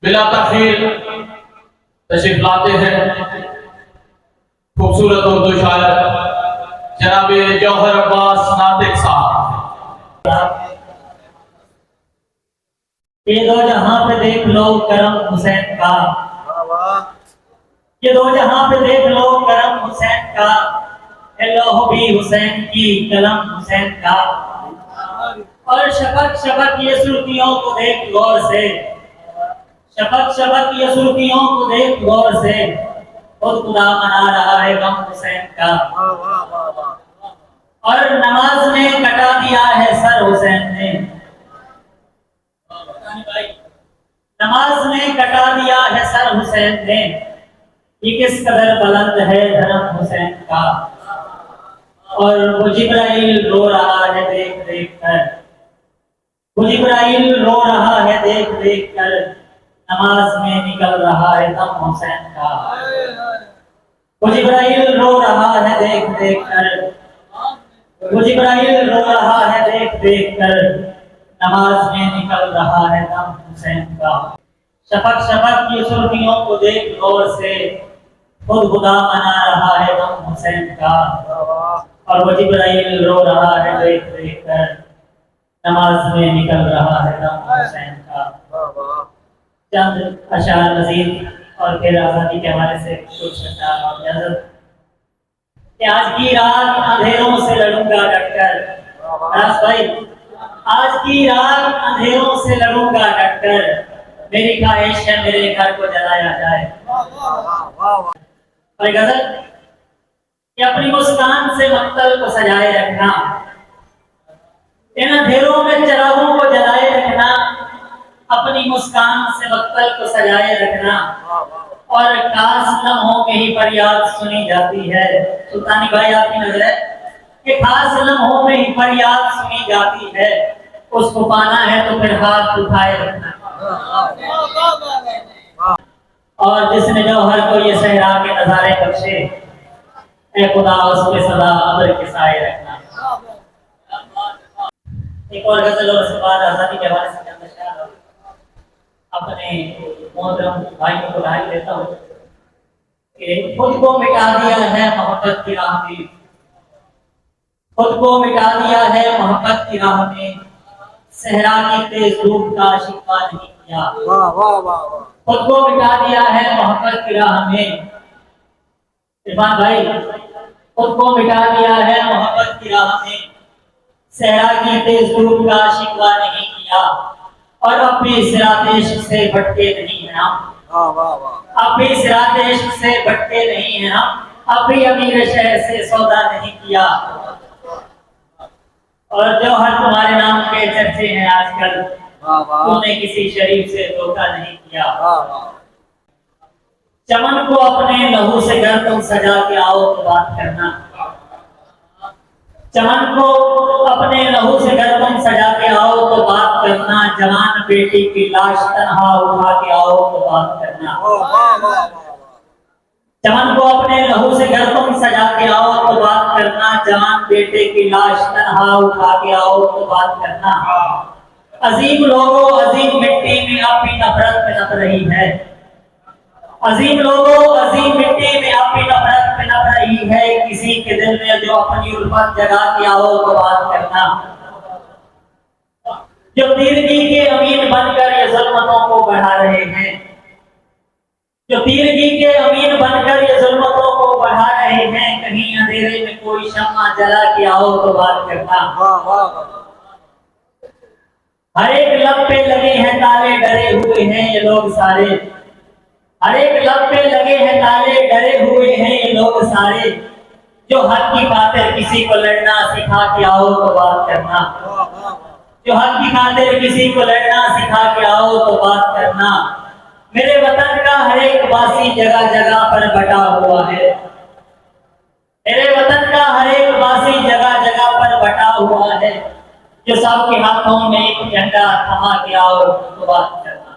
बिला तखीर तशरीफ लाते हैं खूबसूरत उर्दू शायर जनाब जौहर अब्बास नातिक साहब। ये दो जहां पे देख लो करम हुसैन का, ये दो जहां पे देख लो करम हुसैन का, लौह भी हुसैन की कलम हुसैन का। और शबक शबक ये सुर्खियों को देख गौर से, शबक शबक ये सुर्खियों को देख गौर से, खुद खुदा मना रहा है गम हुसैन का। और नमाज में कटा दिया है सर हुसैन ने, नमाज में कटा दिया है सर हुसैन ने। ये किस कदर बुलंद है धर्म हुसैन का। और वो जिब्राइल रो रहा है देख देख कर, वो जिब्राइल रो रहा है देख देख कर, नमाज में निकल रहा है दम हुसैन का। वो जिब्राइल रो रहा है देख देख कर, वो जिब्राइल रो रहा है देख देख कर, नमाज में निकल रहा है दम हुसैन का। शफक शफक की सुर्खियों को देख गौर से, खुद खुदा मना रहा है दम हुसैन का। और वो जिब्राइल रो रहा है देख देख कर, नमाज में निकल रहा है दम हुसैन का। चंद अशार मजीद और फिर आजादी के हवाले से कुछ अशार और इजाजत। आज की रात अंधेरों से लड़ूंगा डटकर, राज भाई आज की रात अंधेरों से लड़ूंगा डटकर, मेरी ख्वाहिश है मेरे घर को जलाया जाए। और गजल कि अपनी मुस्कान से मक्तल को सजाए रखना, इन अंधेरों में चिरागों को जलाए रखना, अपनी मुस्कान से मक्तल को सजाए रखना। और खास लम्हों में ही फरियाद सुनी जाती है। सुल्तानी भाई आपकी नजर है कि खास लम्हों में ही फरियाद सुनी जाती है, उसको पाना है तो फिर हाथ उठाए रखना। और जिसने जौहर को ये सहरा के नजारे बख्शे, ए खुदा उसके सदा अब्र के साए रखना। एक और गजल और उसके बाद आजादी के हवाले से चंद अशआर अपने मोहतरम भाई को बुला लेता हूँ कि खुद को मिटा दिया है मोहब्बत की राह में, खुद को मिटा दिया है मोहब्बत की राह में, सहरा की तेज धूप का शिकवा नहीं किया। खुद को मिटा दिया है मोहब्बत की राह में, इरफान भाई खुद को मिटा दिया है मोहब्बत की राह में, सहरा की तेज धूप का शिकवा नहीं किया। और अब भी सिरात इश्क से भटके नहीं हैं हम, अब भी सिरात इश्क से भटके नहीं हैं हम, अब भी अमीर शहर से सौदा नहीं किया। और जौहर तुम्हारे नाम के चर्चे हैं आजकल, तूने किसी शरीफ से धोखा नहीं किया। चमन को अपने लहू से घर तुम सजा के आओ तो बात करना, चमन को अपने लहू से घर तुम सजा के आओ तो बात करना। जवान बेटी की लाश तन्हा उठा के आओ तो बात करना, चमन को अपने लहू से घर तुम सजा के आओ तो बात करना। जवान बेटे की लाश तन्हा उठा के आओ तो बात करना। अजीम लोगों अजीम मिट्टी में आपकी नफरत पिनप रही है, अजीम लोगों अजीम मिट्टी में आपकी नफरत पिनप रही है। किसी के दिल में जो अपनी उल्फत जगा के आओ तो बात करना। जो तीरगी के अमीन बनकर ये जुल्मतों को बढ़ा रहे हैं, जो तीरगी के अमीन बनकर ये जुल्मतों को बढ़ा रहे हैं, कहीं अंधेरे में कोई शम्मा जला के आओ तो बात करना। हर एक लब पे लगे हैं ताले डरे हुए हैं ये लोग सारे, हर एक लब पे लगे हैं ताले डरे हुए हैं ये लोग सारे। जो हक की खातिर किसी को लड़ना सिखा के आओ तो बात करना, जो हक की खातिर किसी को लड़ना सिखा के आओ तो बात करना। मेरे वतन का हर एक वासी जगह जगह पर बटा हुआ है, मेरे वतन का हर एक वासी जगह जगह पर बटा हुआ है। जो सबके हाथों में एक झंडा थमा के आओ तो बात करना।